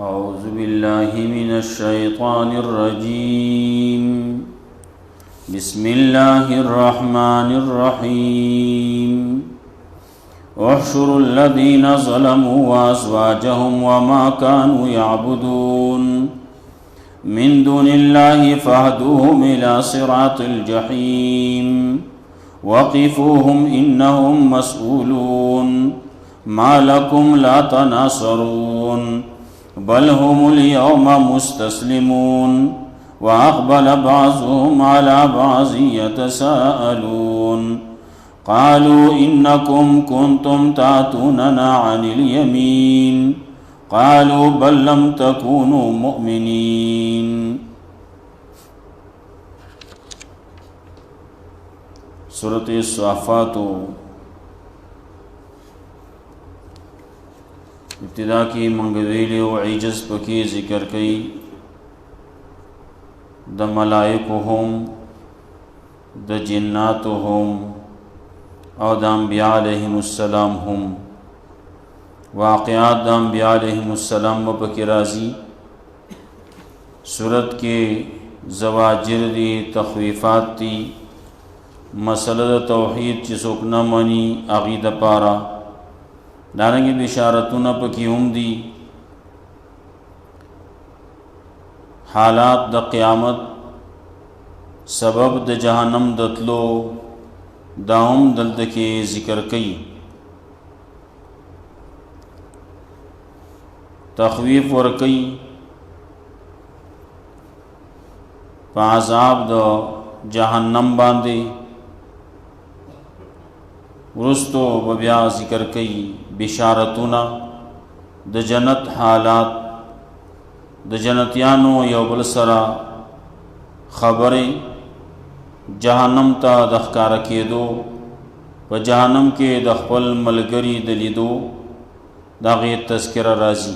أعوذ بالله من الشيطان الرجيم بسم الله الرحمن الرحيم واحشروا الذين ظلموا وأزواجهم وما كانوا يعبدون من دون الله فاهدوهم إلى صراط الجحيم وقفوهم إنهم مسؤولون ما لكم لا تناصرون بل هم اليوم مستسلمون وأقبل بعضهم على بعض يتساءلون قالوا إنكم كنتم تأتوننا عن اليمين قالوا بل لم تكونوا مؤمنين. سورة الصافات ابتدا کی منگویلی و عجز پکی ذکر کئی د ملائکو هم د جناتو هم او د انبیاء علیہم السلام هم واقعات د انبیاء علیہم السلام و پکی رازی. صورت کے زواجر دی تخویفات دی مسئلہ توحید چی سوک نہ منی عقیدہ پارا دارنگی بشارتون پکی هم دی حالات د قیامت سبب د جہنم دتلو داهم دلت کے ذکر کئی تخویف ورکی پا عذاب د جہنم باندے ورستو ببیا ذکر کئی بشارتونا د جنت حالات د جنتیانو یو بل سرا خبریں جہنم تا دخکار کېدو و جہنم کے دخپل ملگری دلیدو داغی تذکرہ رازی.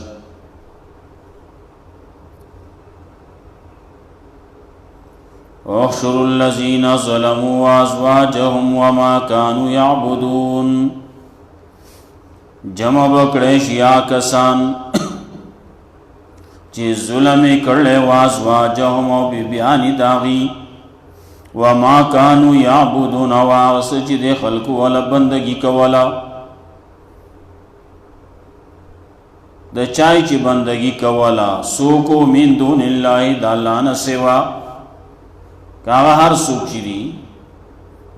احشروا الذین ظلموا وازواجهم وما كانوا يعبدون جمع بکڑے شیا کسان چی ظلم کرلے وازواجهم و بیانی داغی وما كانوا يعبدون واغس چی دے خلق والا بندگی کولا دا چائی چی بندگی کولا سوکو من دون اللہ دا اللہ نسوا کاغا ہر سوک چی دی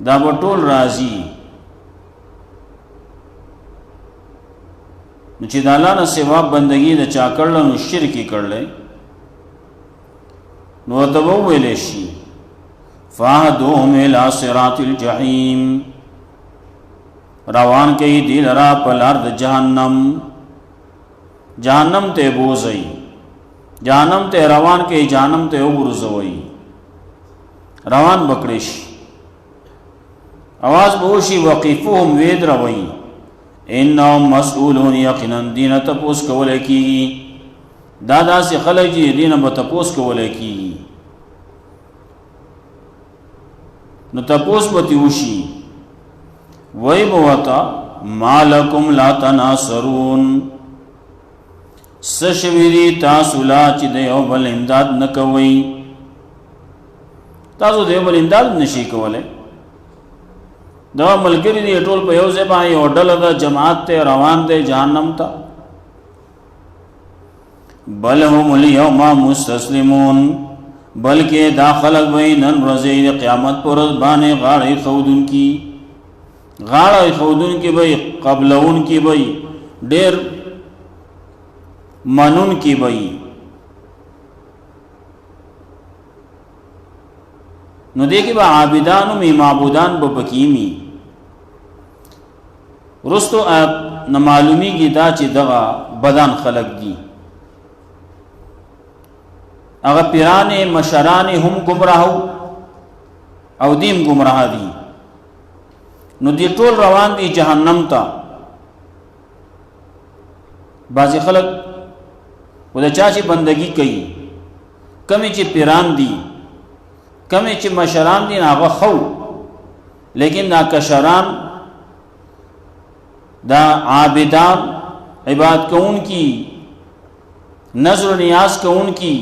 دا بطول رازی نو چې د الله نه سوا بندگی د چا کړل نو شرکی کړل نو ته ویلې شي فاهدوهم الى صراط الجحیم روان کوي دی لرا په لار د جهنم جهنم ته بوزي جهنم ته روان کوي جهنم ته ورزوي روان بکړش आवाज بوشي وقفوهم وید روي انهم مسئولون یقینا دین تپوس کولے کی دادا سے خلق جی دین بتپوس کولے کی نو تپوس بتیوشی وی بوتا مالکم لا تناصرون سشویری تاسو لا چی دیو بل امداد نکوئی تاسو دیو بل امداد نشی کولے دا ملګری دی ټول په یو ځای باندې او ډله د جماعت ته روان دی جهنم ته بل هم اليوم مستسلمون بلکې دا خلق وای نن ورځې قیامت پر باندې غاړې خودون کی غاړې خودون کی وای قبلون کی وای ډېر منون کی وای نو دیکھیں با عابدانو می معبودان با بکیمی رستو آیت نمعلومی گی دا چی دغا بدان خلق دی اگر پیران مشران هم گمراہو او دیم گمراہ دی نو دی طول روان دی جہنم تا بعضی خلق و دا چاچی بندگی کئی کمی چی پیران دی کمی چې مشران دي هغه خو لیکن دا کشران دا عابدان عبادت کون کی نظر و نیاز کون کی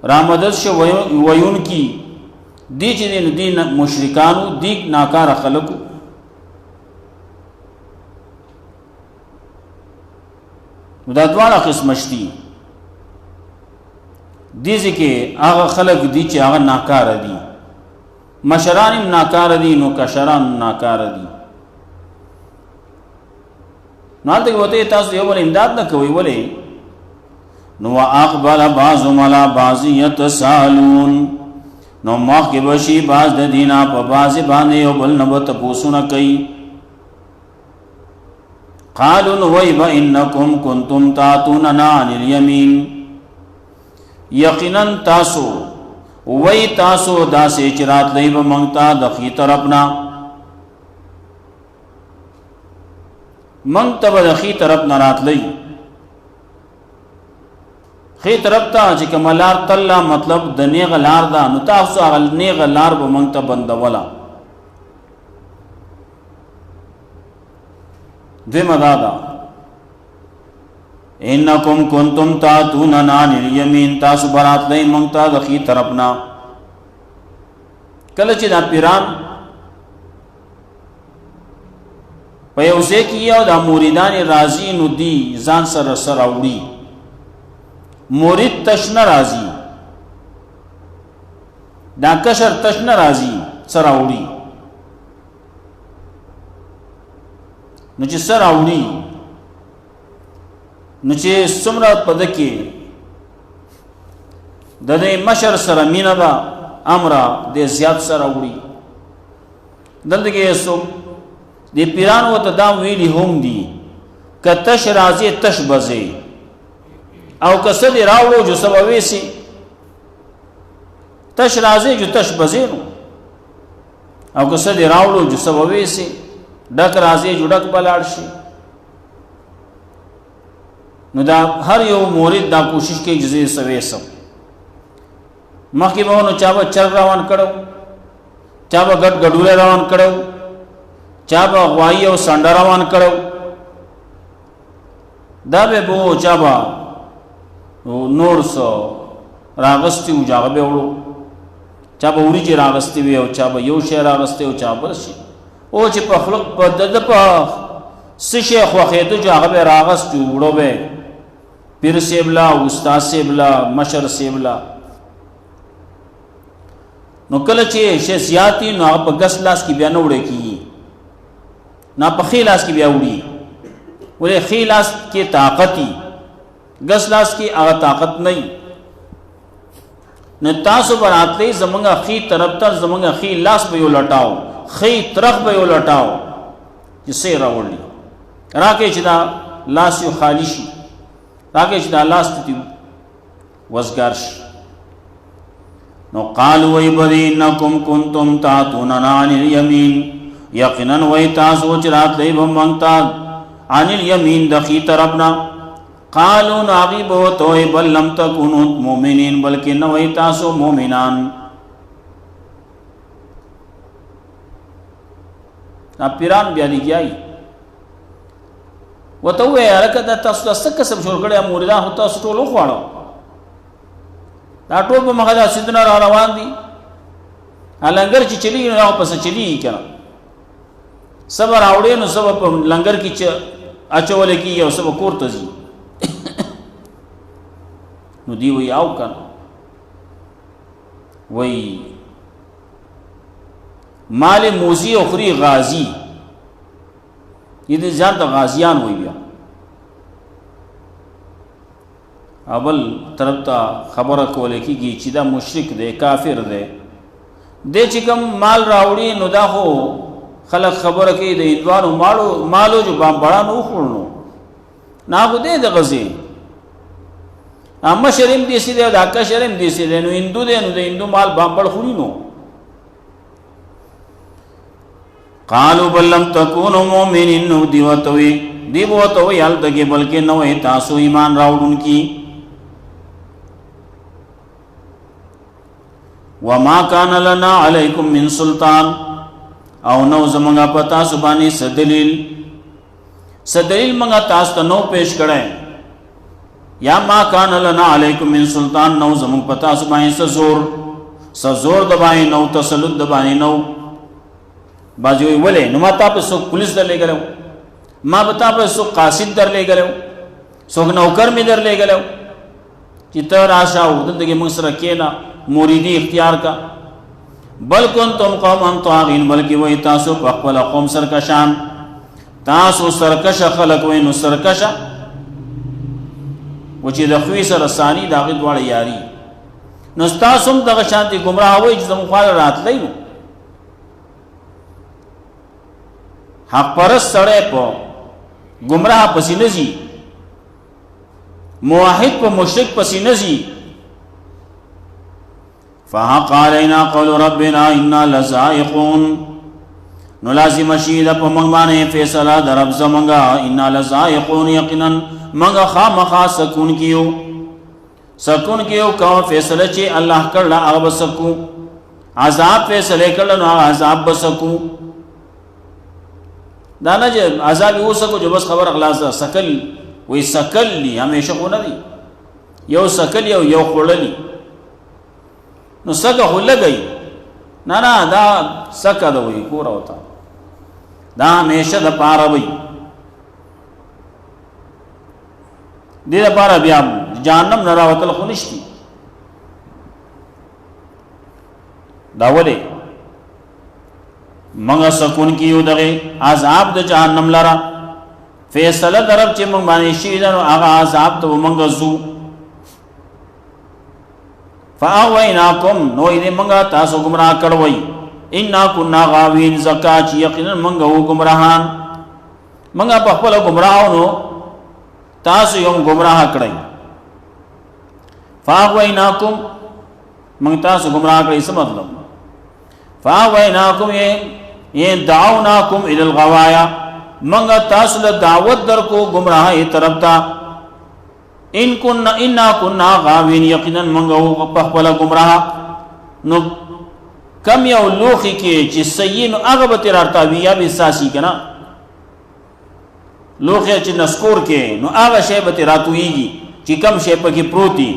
رامدد شو ویون کی دی چې دی مشرکانو دی ناکار خلقو دا دواړه قسم شتي دي ځکه هغه خلق دي چې هغه ناکار دي مشران هم ناکار دي نو کشران ناکار دي نو هلته کې وته تاسو یو بل امداد نه کوئ ولې نو اقبل بعضهم على بعض يتساءلون نو مخکې بشي بعض د دینا په بعض باندې یو بل نه به تپوسونه کوي قالوا ويب انكم كنتم تاتوننا عن اليمين یقینا تاسو وی تاسو داسې چې راتلی به موږ ته د ښي طرفنا موږ ته به د ښي طرف نه راتلی ښي طرف ته چې کومه لار تله مطلب د نیغه لار ده نو تاسو هغه نیغه لار به موږ ته بندوله دویمه دا ده انکم کنتم تاتوننا عن الیمین تاسو برات لئی موږ ته د ښي طرفنا کله چې دا پیران په یو ځای کې او دا مریدان راځي نو دی ځان سره سره وړي مرید تشنه راځي دا کشر تشنه راځي سره وړي نو چې سره وړي نو چې څومره په ده کې د دې مشر سره مینه ده امره د زیات سره وړي دلته کې څوک د پیرانو ته دا ویلي هم دي که تش راځي تش بځې او که څه دې راوړو جو څه به ویسي تش راځي جو تش بځې نو او که څه دې راوړو جو څه به ویسي ډک راځي جو ډک به لاړ شي نو دا هر یو مورید دا کوشش کوي چې زه سویسم مخکې به نو چا به چر روان کړو چا به ګډ ګډوله روان کړو چا به غوایي او سنډه روان کړو دا به بو چا به نور څه راغستي و چې هغه به وړو چا به وریجې راغستې وي او چا به یو شی راغستی او چا بل شي او چې په خلق په د په څه شی خوښېده چې هغه به راغست وړو به پیر سیبلا استاد سیبلا مشر سیبلا نو کله چې شی زیاتی نو هغه په ګس لاس کې بیا نه وړی کېږي نه په ښي لاس کې بیا وړي ولې ښي لاس کې طاقتي ګس لاس کې هغه طاقت نه وي نو تاسو به راتلی زمونږ ښي طرف ته زمونږ ښي لاس به یو لټاو ښي طرف به یو لټاو چې څه یې راوړي راکې چې دا لاس یو خالی شي راکې چې دا لاس ته وزګار شي نو قالوا وی بدی انکم کنتم تاتوننا عن الیمین یقینا وی تاسو چې راتلی به موږ ته عن الیمین د ښي طرفنا قالوا ناغیب وتوی بل لم تکونوا مؤمنین بلکې نه وی تاسو مؤمنان نا پیران بیا لګیای وته وې هرکه د تاسو څه قسم جوړ کړی مریدان هو تاسو ټول خوړو دا ټول په مخه د سیدنا را روان دي لنګر چې چلی نو پس چلی کړه صبر اوړې نو سبب په لنګر کې چې اچول کې یو سبب کوړته زی نو دی وی او کنه وی مال موزی اخری غازی یہ دې ځان ته غازیان وی بیا اول طرف ته خبره کوله کیږي چې دا مشرک دی کافر دی د چې کوم مال راوړي نو دا خو خلک خبره کوي د ایدوانو مالو جو بامبړانو خورنو ناغو دې د غزي اما شرم دې سي دی دا کا شرم دې سي دی نو هندو دی نو د هندو مال بامبړ خوري نو قالوا بل لم تكونوا مؤمنين نو دیوتوي یال دګي بلکې نو تاسو ایمان راوړونکي وما کان لنا علیکم من سلطان او نو زمونږه په تاسو باندې څه دلیل مونږه تاسو ته نو پیش کړی یا ما کان لنا علیکم من سلطان نو زمونږ په تاسو باندې څه زور د باندې نو تسلط د باندې نو بعضې وایي ولې نو ما تا په څوک پولیس در لېږلی ما به تا په څوک قاصد در لېږلی څوک نوکر مې در لېږلی چې ته راشه او دلته کې موږ سره کښېنه موریدي اختیار کا بل کنتم قوما طاغین بلکې وایي تاسو په خپله قوم سرکشان تاسو سرکشه خلق وایي نو سرکشه و چې د خوی سره ثاني د هغې دواړه یاري نو ستاسو هم دغه شانتې ګمراه وایي چې زموږ خواله راتلی نو حق پرست سړی په ګمراه پسې نه ځي موحد په مشرک پسې نه ځي فحق علینا قول ربنا انا لذائقون نو لازم شي د په موږ باندې فیصله د رب زمونږه انا لذائقون یقینا موږ خامخا سکون کیو کوم فیصله چې الله کړله هغه به سکو عذاب فیصله کړله نو هغه عذاب به سکو دا نه چې عذاب یې وسکو چې بس خبره خلاص ده سکل وی سکل لی همیشه خو نه دی یو سکل یو خوړلی نو سکه خو لګی نه دا سکه ده وی ګوره ورته دا همیشه د پاره وی دې دپاره بیا جهنم نه راوتل خو نشتی دا ولې موږ سکون کیو دغه عذاب د جهنم لره فیصله درب چې موږ باندې شي نو هغه عذاب ته موږ ځو فاغویناکم نو دې موږ تاسو گمراه کړوي انا كنا غاوین زکا چې یقینا موږ وو گمراهان موږ په خپل گمراهونو تاسو یو گمراه کړی فاغویناکم موږ تاسو گمراه کړی څه مطلب فاغویناکم یہ دعوناکم الی الغوایا منگا تاسو له دعوت در کو گمراہی طرف تا انا کننا غاوین یقینا منگا پخپلا گمراہ نو کم یو لوخی کے چی سیین اغبت رارتاوی یا بی ساسی کنا لوخی چی نسکور کے نو آغا شیبت راتوئی گی چی کم شیب کی پروتی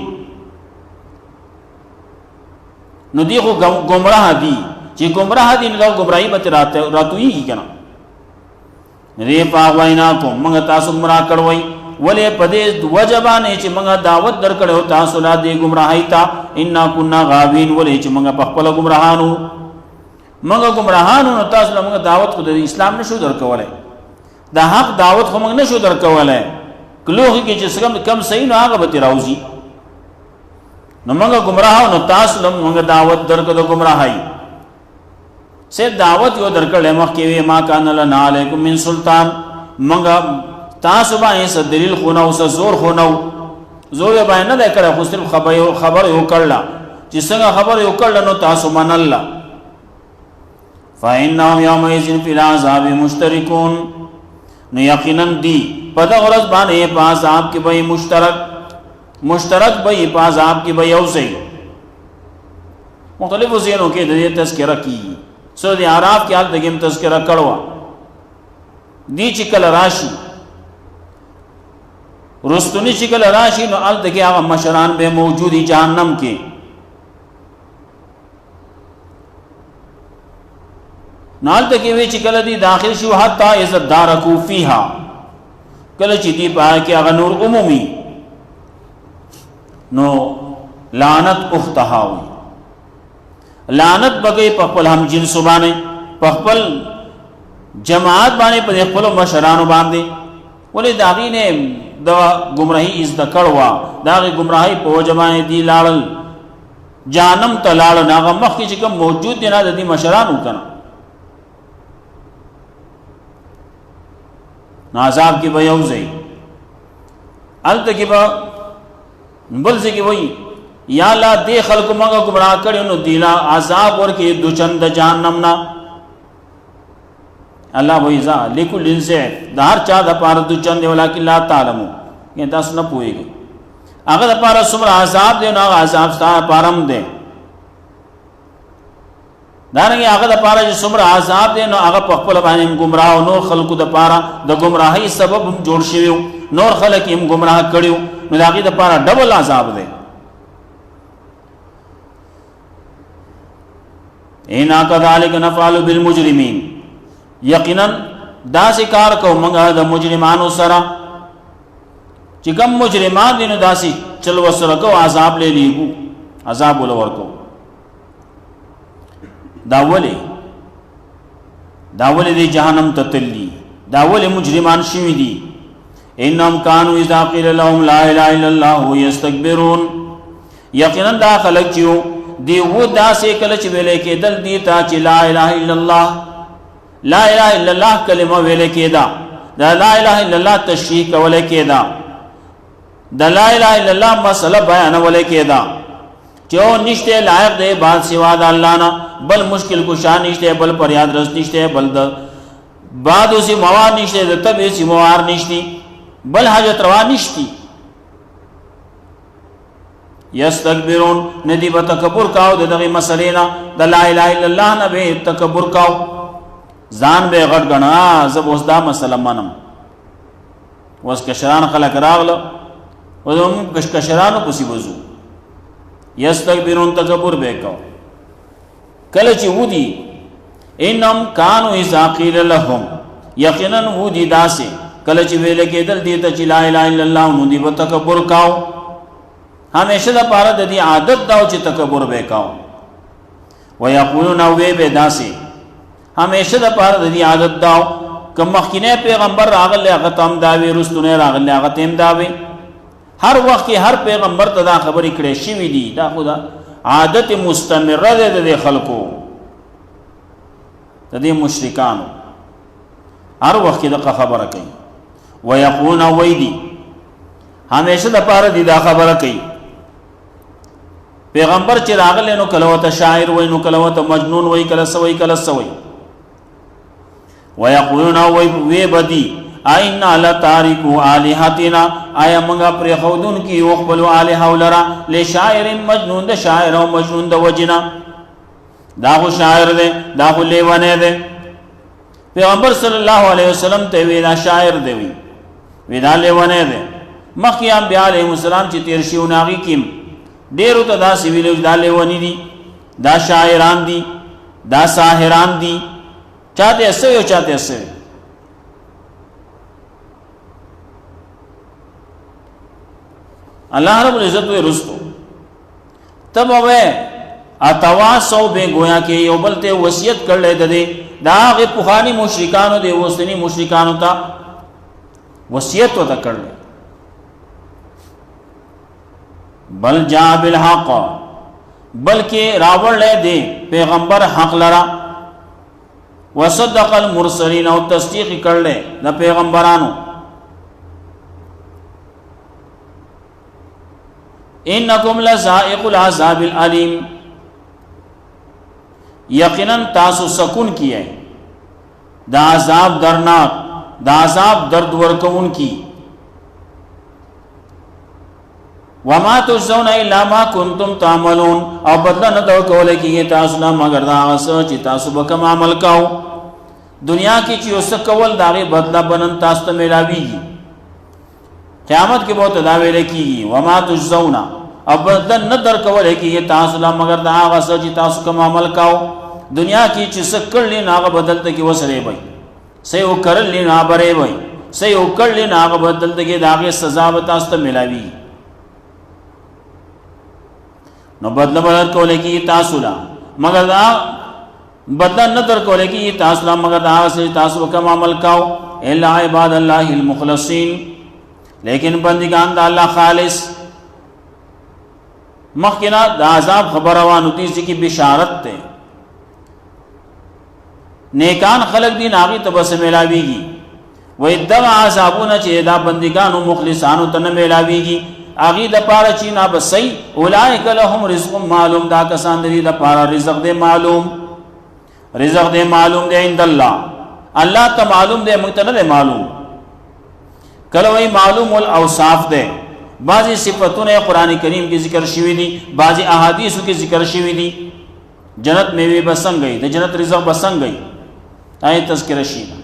نو دیخو گمراہ دی چی گمراہ دی نو گمراہی بت راتوئی گی کنا ری فاغویناکم منگا تاسو گمراہ کروئی ولی پدے وجبانے چی منگا دعوت در کڑے ہو تاسو لا دے گمراہی تا انا کننا غاوین ولی چی منگا پخپلا گمراہانو منگا گمراہانو نو تاسو لا منگا دعوت کو دے اسلام نشو در کولے دا حق دعوت خو منگا نشو در کولے کلوخی کی چی سکم کم صحیح نو آگا بتی راوزی نو منگا گمراہو نو تاسو لا منگا دعوت در کدو گمراہی سے دعوت یو در کڑے مخیوی ما کان لنا علیکم من سلطان منگا تاسو باندې څه دلیل خونو څه زور خونو زور یې باندې نه دی کړی خو صرف خبر یې وکړله چې څنګه خبر یې وکړله نو تاسو منله فإنهم یومئذ فی العذاب مشترکون نو یقینا دی په دغه ورځ باندې په عذاب کې به مشترک به په عذاب کې به یو ځای مختلفو ځایونو کې د دې تذکره کیږي سورۃ اعراف کې هلته کې هم تذکره کړوه دی چې کله راشي رستنی چکل راشی نو ال دکی آغا مشران بے موجودی جہنم کے نو ال دکی وی چکل دی داخل شو حتی عزت دارکو فیہا کل چی دی پاہا کہ آغا نور عمومی نو لعنت اختہاوی لعنت بگئی پخپل ہم جنسو بانے پخپل جماعت بانے پخپل مشرانو باندے ولی داغی نے دا گمراہی از دا کڑوا داغی گمراہی پو جماعی دی لارل جانم تا لارل ناغا مخ کی چکم موجود دینا دا دی مشرانو کنا نازاب کی با یوزئی علتا کی با بلزی کی وئی یا لا دی خلق مگا گمراہ کری انو دیلا عذاب ورکی دو چند جہنمنا اللہ وہی ذا لیکل انسان دا ہر چاہ دا پارا دو چند ولیکن لا تعلمو یہ تاسو نہ پوئے گی اگر دا پارا سمر عذاب دے نا عذاب ستا پارم دے دارنګه هغه د پاره چې څومره عذاب دی نو هغه په خپل باندې گمراه او نور خلکو د پاره د گمراهۍ سبب جوړ شوی نور خلک یې گمراه کړیو نو د هغې د پاره ډبل عذاب دی انا كذلك نفعل بالمجرمين یقینا داسې کار کو موږ د مجرمانو سره چې کوم مجرمان دي نو داسې چل وسره کو عذاب لې لیږو عذاب ول ورکو دا ولې دی جهنم ته تللی دا ولې مجرمان شوي دي انهم كانوا اذا قيل لهم لا اله الا الله يستكبرون یقینا دا خلک چې دی و داسې کله چې ویلې کېدل دي ته چې لا اله الا الله لا اله الا الله کلمه ویلې کېدا دا لا اله الا الله تشریح کولې کېدا دا لا اله الا الله مسله بیان ولې کېدا جو نشته لائق دے بعد سوا د الله نه بل مشکل کشا نشته بل پریاد رس نشته بل د بعد اسی مواد نشته د تب اسی موار نشتی بل حاجت روا نشتی یستكبرون ندی به تکبر کاو د دغه مسلې نه د لا اله الا الله نه به تکبر کاو ځان به غټ غنا زب اوس دا مسله منم اوس کشران خلک راغله وزم کشرانو پسی وزو یستكبرون تکبر به کاو کله چې ودی انهم كانوا اذا قيل لهم یقینا ودی داسه کله چې ویل کېدل دي ته چې لا اله الا الله نو دی په تکبر کاو همیشه د پاره د دې عادت داو چې تکبر به کاو ويقولون وی به داسه همیشه د پاره د دې عادت داو کوم مخکینه پیغمبر راغله هغه تام داوی رستونه راغله هغه تیم داوی هر وخت کې هر پیغمبر ته دا خبرې کړې شوې دي دا خدا عادت مستمره ده د خلکو د دې مشرکانو هر وخت کې دا خبره کوي ويقولون ويدي همیشه د پاره دي دا خبره کوي پیغمبر چې راغله نو کله وته شاعر وای نو کله وته مجنون وای کله سوي ويقولون وي بدي اين لا تاريكو الهاتنا ايا منغا پر خودون کی وقبل الها ولرا لشاعر مجنون د شاعر او مجنون د وجنا دا هو شاعر ده دا هو لیوانه ده پیغمبر صلی الله علیه وسلم ته وینا شاعر دی وی دا لیوانه ده مخکې انبیاء علیهم السلام چې تیر شي وناغي کیم ډیرو ته دا سویلو دا لیوانی دي دا شاعران دي دا ساحران دي چاته اسه یو چاته اسه اللہ رب العزت وی رستو تب اوے اتواسو بے گویا کہ یو بلتے وصیت کر لے دے دا غی پخانی مشرکانو دے وسنی مشرکانو تا وصیت ہوتا کر لے بل جا بالحق بلکہ راوڑ لے دے پیغمبر حق لرا وصدق المرسلین او تصدیق کر لے دا پیغمبرانو انکم لذائق العذاب العلیم یقیناً تاسو سکون کی ہے دا عذاب درناک دا عذاب درد ورکون کی وما تجزون الا ما کنتم تعملون او بدلا نہ دو کولے کی تاسو نہ مگر دا غس چې تاسو به کوم عمل کاو دنیا کې چې اوس کول داغه بدلا بنن تاسو ته ملاویږي قیامت کې بہت داوی لکیږي وما تجزون ابدا نہ در کولے کی تاسو نہ مگر دا غس چې تاسو کوم عمل کاو دنیا کې چې سکړل نه هغه بدلته کې وسره وي سې او کړل نه بره وي سې او کړل نه هغه بدلته کې داغه سزا به تاسو ته ملاوي نو بدل کولے کی تاسو لا مگر دا بدل نہ در کولے کی تاسو لا مگر دا سے تاسو کوم عمل کاو الا عباد الله المخلصین لیکن بندگان دا اللہ خالص مخکنا دا عذاب خبروانو تیسی کی بشارت تے نیکان خلق دی ناغی تبس ملاوی گی وی دغا عذابونا چی دا بندگانو مخلصانو تن ملاوی گی آغی دا پارا چی نا بسی اولائک لهم رزق معلوم دا کسان دی دا پارا رزق دے معلوم دے عند اللہ اللہ تا معلوم دے مکتنا دے معلوم کلوئی معلوم الاوصاف دے بعضی صفتوں نے قرآن کریم کی ذکر شوی دی بعضی احادیثوں کی ذکر شوی دی جنت میوه بسنگ گئی د جنت رزق بسنگ گئی آئے تذکرہ شینا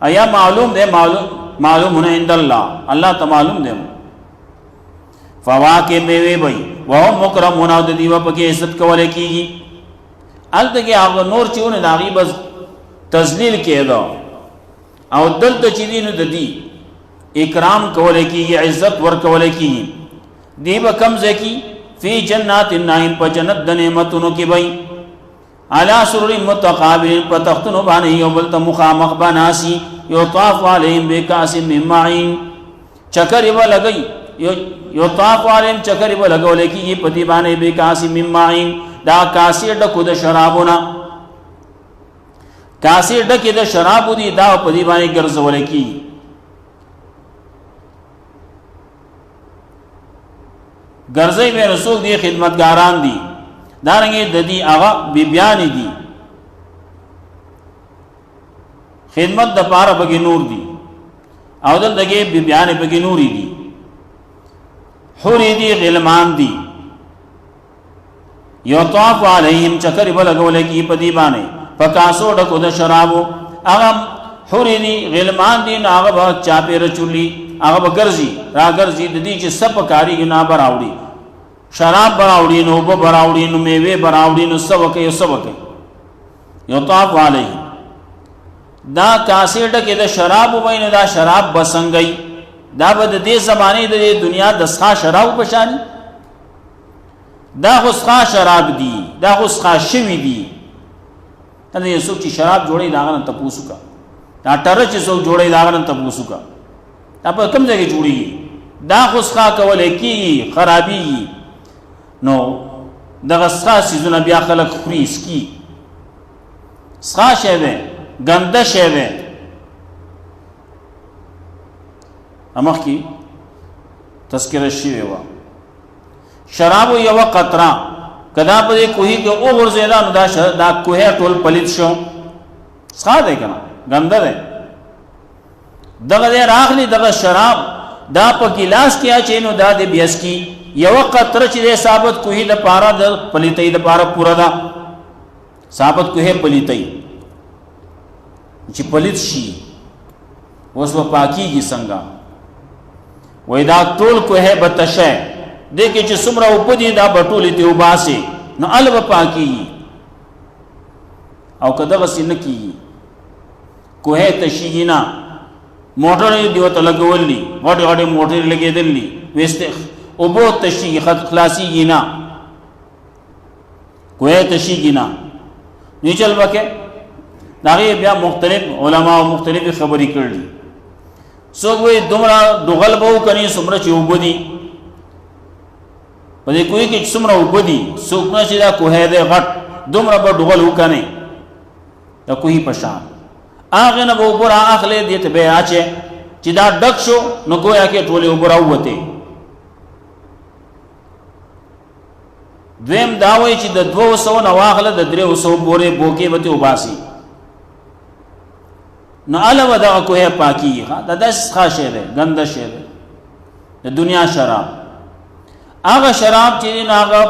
ایا معلوم دے معلوم ہونا عند اللہ تا معلوم دے فواکہ میوے بھئی وہم مکرمون او د دیو پکې عزت کولے کیږي الته کې هغه نور چې ونه داغي بس تذلیل کېدو او دلته چې دین د دی اکرام کولے کیږي عزت ور کولے کیږي دی به کم ځکی فی جنات النعیم په جنت د نعمتونو کې بھئی علی سرر متقابلین په تختونو باندې یو بل ته مخامخ بناسی یطاف علیهم بکاس من معین چکر یې لګئی یو طاف عالم چکر به لګولې کیږي په دې باندې به کاسی من معین دا کاسی ډکو د شرابونه کاسی ډکې د شرابو دي دا په دې باندې ګرځولې کیږي ګرځي به رسول دي خدمتګاران دي دارنګه د دې هغه بیبیان دي خدمت د پاره بګي نور دي او دلته بیبیان بګي نوري دي حوری دی غلمان دی یطاف علیہم چکر بلگولے کی پدی بانے پکاسو ڈکو دا شرابو اغم حوری دی غلمان دی نا اغب چاپی رچولی اغب گرزی را گرزی دی چی سب کاری گنا براوڑی شراب براوڑی نو با براوڑی نو میوے براوڑی نو سبکے یطاف علیہم دا کاسی ڈکے دا شرابو بین دا شراب بسنگئی دا به د دې زمانه د دنیا د ښه شراب بشانی دا خو ښه شراب دي دا خو ښه شوی دي دا یو څوک چې شراب جوړي دا غن ته پوسو کا دا ټر چې څوک جوړي دا غن ته پوسو کا دا په کوم ځای کې جوړي دا خو ښه کولای کی خرابي نو دغه ښه سيزونه بیا خلک خوري سکی ښه شوی ګنده شوی امخ کی تذکرہ شوی وا شراب یو قطرہ کدا په کوهی کې او ورزیدا نو دا کوه ټول پلیت شو ښه دی کنه ګنده دی دغه راغلی دغه شراب دا په ګلاس کې اچینو دا د بیس کی یو قطره چې ثابت کوهی د پارا د پلیتۍ د پارا پورا دا ثابت کوه پلیتۍ چې پلیت شي اوس په پاکیږي څنګه وای دا ټول کوه بتشه دغه چې څومره وپدي دا بټولې ته وباسي نو الوه پاکي او کده وسینه کی کوه تشینا موټر دیو ته لګولې وړي وړي موټر لګېدلې وسته او بو تشی خط خلاصي گینا کوه تشینا نیچل وکه داغه بیا مختلف علما او مختلف خبرې کړلې سو وی دومره دغل بو کني سمره چې وبدي پدې کوی کې سمره وبدي سوکنا چې دا کوه دې غټ دومره به دغل وکني دا کوی پشان اغه نه وو برا اخلي دې ته به اچي چې دا ډک شو نو گویا کې ټوله وبرا وته دویم دا وای چې د 200 نو واخله د 300 بوره بوکي وته وباسي نو علاوه دا کوه پاکی دا داس خاشه ده ګنده شه ده د دنیا شراب هغه شراب چې هغه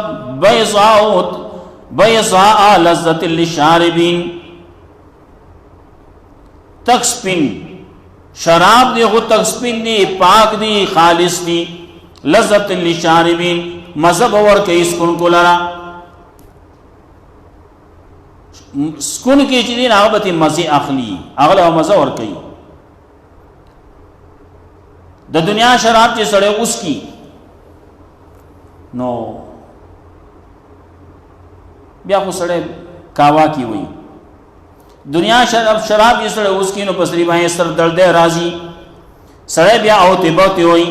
بیضاء لذت للشاربین تک سپین شراب دی غو تک سپین دی پاک دی خالص دی لذت للشاربین مذهب اور کئی سکون کو لرا سکون کی چیزیں آغبتی مزی اخلی اغلا مزہ اور کئی دا دنیا شراب چی سڑے اس کی نو بیا خو سڑے کاوا کی ہوئی دنیا شراب یہ سڑے اس کی نو پسری بائیں سر دردے راضی سڑے بیا آوتے بوتے ہوئی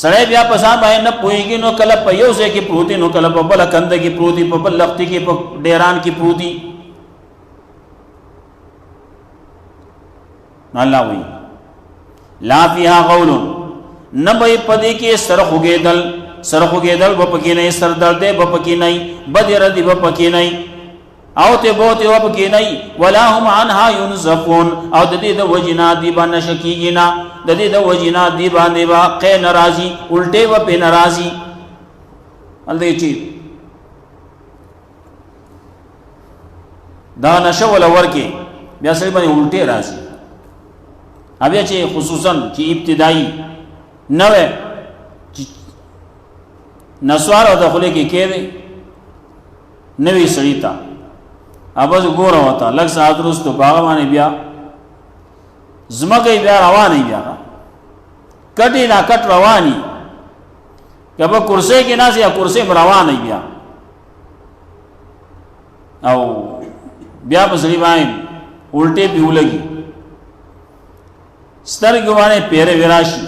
سڑے بیا پسان بائیں نہ پوئی گی نو کلپ پا یو سے کی پروتی نو کلپ پا بلا کند کی پروتی پا بل لختی کی پا ڈیران کی پروتی نو اللہ ہوئی لا فیہا غول نبائی پدی کے سرخو گیدل بپکی نہیں سر دردے بپکی نہیں بدی ردی بپکی نہیں آوتے بوتے وپکی نہیں ولا هم عنها ينزفون او ددی دا وجنا دیبا نشکیگینا ددی دا وجنا دیبا دیبا قے نرازی الٹے و پہ نرازی اللہ یہ چیز دا نشه ولا ورکې بیا سړي باندې الټې راځي. بیا چې خصوصا چې ابتدایي نوې نسوار او دخلې کې کېدې نوې سړي ته ابز ګوره وته لږ ساعت وروسته په هغه باندې بیا ځمکې بیا روانې بیا کټې نا کټ روانې کبه کرسۍ کې ناست یا کرسۍ روانې بیا او بیا په سړي باندې الټې پیو لګي سترګې باندې پیره وراشي.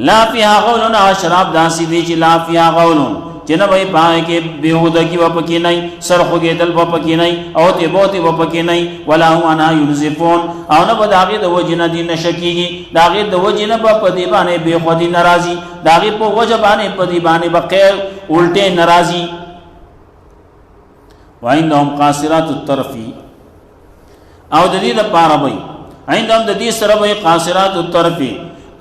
لا فیها غولون شراب داسې دی چې لا فیها غولون چې نه وای پای کې بهودګي و پکې نه سرخوږي دل و پکې نه او ته بوتي و پکې نه ولا هم انا ينزفون او نه بداغه د وجنه دي نشکیږي داغه د وجنه په پدی باندې به خودي ناراضي داغه په وجه باندې پدی باندې بقیر الټه ناراضي. وعندهم قاصرات الطرف او د دې لپاره وای عندهم د دې سره وای قاصرات الطرف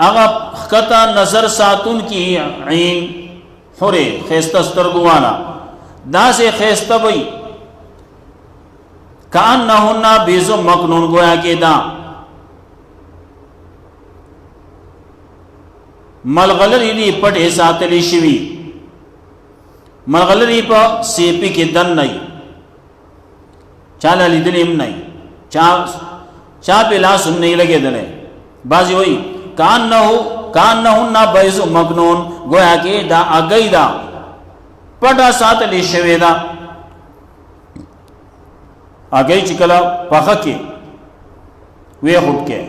اغا خطا نظر ساتون کی عین حره خیسته سترګوانا دا سے خیسته وای کانهن بیزو مکنون گویا کې دا ملغلری دی پټه ساتلی شوی ملغلری په سیپی کې دن نه چاله لیدلیم نه چا په لاس نه لګیدل بازی وای کانهن بیزو مکنون گویا کې دا اگئی دا پټه ساتلی شوی دا اگئی چکلا پخه کې وی خود کې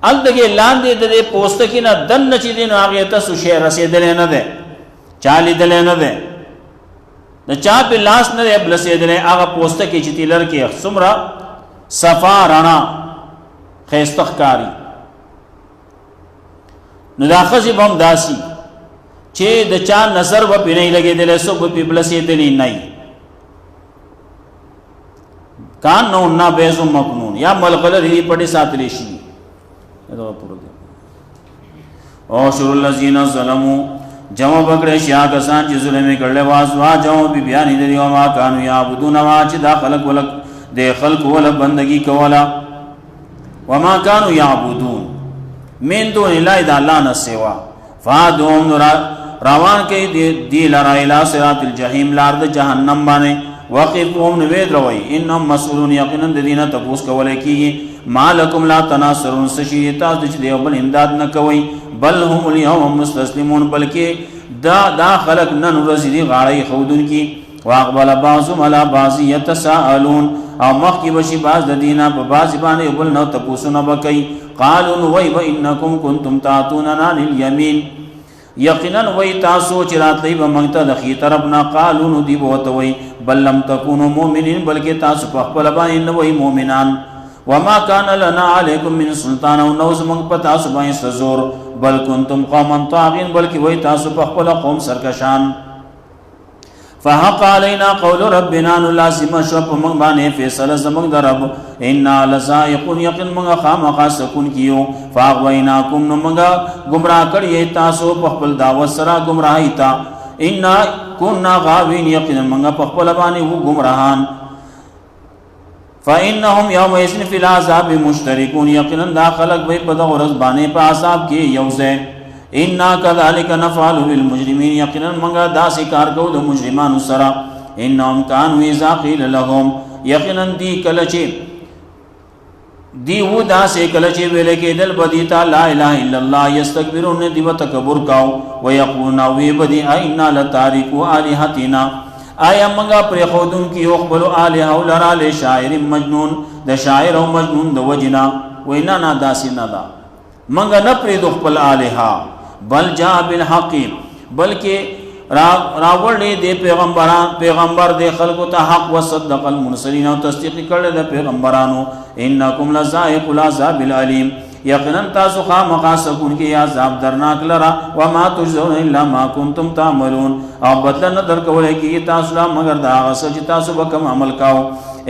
ال دغه لاندې د پوسټ کې نه دن نچې دین هغه ته سوشه رسیدل نه ده چالي دل نه ده د چا په لاس نه بلسیدل هغه پوسټ کې چې تلر کې سمرا صفا رڼا خيستخکاری نو دا خزي بم داسي چې د چا نظر و پینې لګېدل سو په بلسیدل نه کان نو نا بیزو مکنون یا ملغل ری پټي ساتلی شي دا پوره دی. او شر الذين ظلموا جمع بکړه شیا کسان چې ظلم کړل واسوا جو بي بیان دي او ما كانوا يعبدون ما چې دا خلق ولک د خلق ول بندگی کولا وما كانوا يعبدون من دون الله الا الله نه سوا فادوم روان کې دی لرا الى صراط الجحيم لارد جهنم باندې وقفهم نوید روی انهم مسئولون یقینا دینه تپوس کولای کی مالکم لا تناصرون سشیتا د دې بل امداد نه کوي بل هم اليوم مستسلمون بلکې دا خلق نن ورځ دی غاړی خودون کی واقبل بعضهم على بعض يتساءلون او مخکی بشي بعض د دینه په بعض باندې بل نو تپوسونه وکي قالوا وای انکم کنتم تعتوننا عن اليمين یقینا وای تاسو چې راتلی به موږ ته د خي طرف نه قالو نو دی بوته وای بل لم تکونوا مؤمنین بلکې تاسو په خپل باندې نه وای مؤمنان وما كان لنا عليكم من سلطان او نو زموږ په تاسو باندې سزور بل کنتم قوما طاغین بلکې وای تاسو په خپل قوم سرکشان فحق علينا قول ربنا لازم شپ موږ باندې فیصله زموږ درب ان لذائقون یقین موږ خامخا سکون کیو فاغویناکم نو موږ گمراه کړی تاسو په خپل دعوت سره گمراهی تا ان كنا غاوین یقین موږ په خپل باندې وو گمراهان فانهم يومئذ في العذاب مشتركون یقینا دا خلق به په دغه ورځ باندې په عذاب کې یوځه ان كذلك نفعل بالمجرمين یقینا موږ دا کار کوو د مجرمانو سره انهم كانوا اذا قيل لهم یقینا دی کله چې دی و دا کله چې ویل کېدل بدیتا لا اله الا الله یستكبرون دی وتکبر کاو ويقولون وی بدی اینا لتارکو الہتنا آیا منگا پر خودن کی اقبل آلہ لرا لشاعر مجنون د شاعر او مجنون د وجنا وینا نا داسی ندا منگا نپری دخبل آلہا بل جا بالحق بلکہ راوڑی دے پیغمبر دے خلقو تا حق و صدق المرسلین و تصدیق کرده دے پیغمبرانو انکم لزائق العذاب العلیم یقینا تاسو خامخا سکون کی عذاب درناک لرا وما تجزون الا ما کنتم تعملون او بدل نه درکولای کی تاسو لا مگر دا غسل چې تاسو به کوم عمل کاو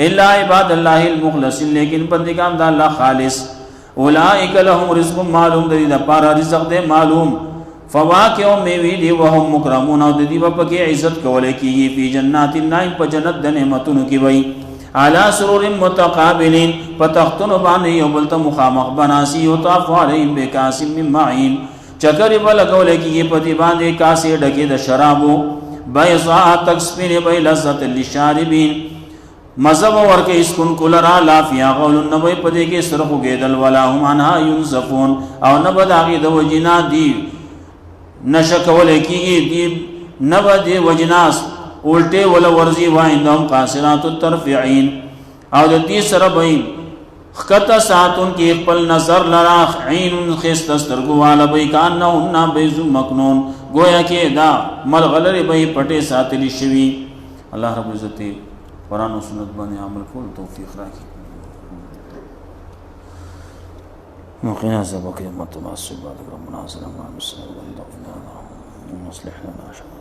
الا عباد الله المخلصین لیکن بندگان د الله خالص اولئک لهم رزق معلوم د دې لپاره رزق دې معلوم فواکه او میوی دی وهم مکرمون او د دې په کې عزت کولای کیږي په جنات النعیم په جنت د نعمتونو کې وای علی سرور متقابلین پتختن باندې یو بل ته مخامخ بناسی او طاف علیهم بکاس من معین چکر بل کولای کیږي په دې باندې کاسې ډکه د شرابو بیضاء تکسفین بی لذت للشاربین مذهب ورکه اسکن کولرا لافیا غول نبی پدې کې سرخو گیدل ولا هم انها ينزفون او نبد اغه د وجنا دی نشکول کیږي دی نبد وجناس الټه ولا ورزي وایندم قاصرات الطرفعين او د دې سره به خطا ساتون کې خپل نظر لرا عین خست سترګو والا به کانه بیز مکنون گویا کې دا ملغلره به پټه ساتلی شوی الله رب عزت قرآن و سنت باندې عمل کول توفیق راکړي وقنا عذاب قیامت ما سبحانك ربنا سلام على نصلح لنا شأننا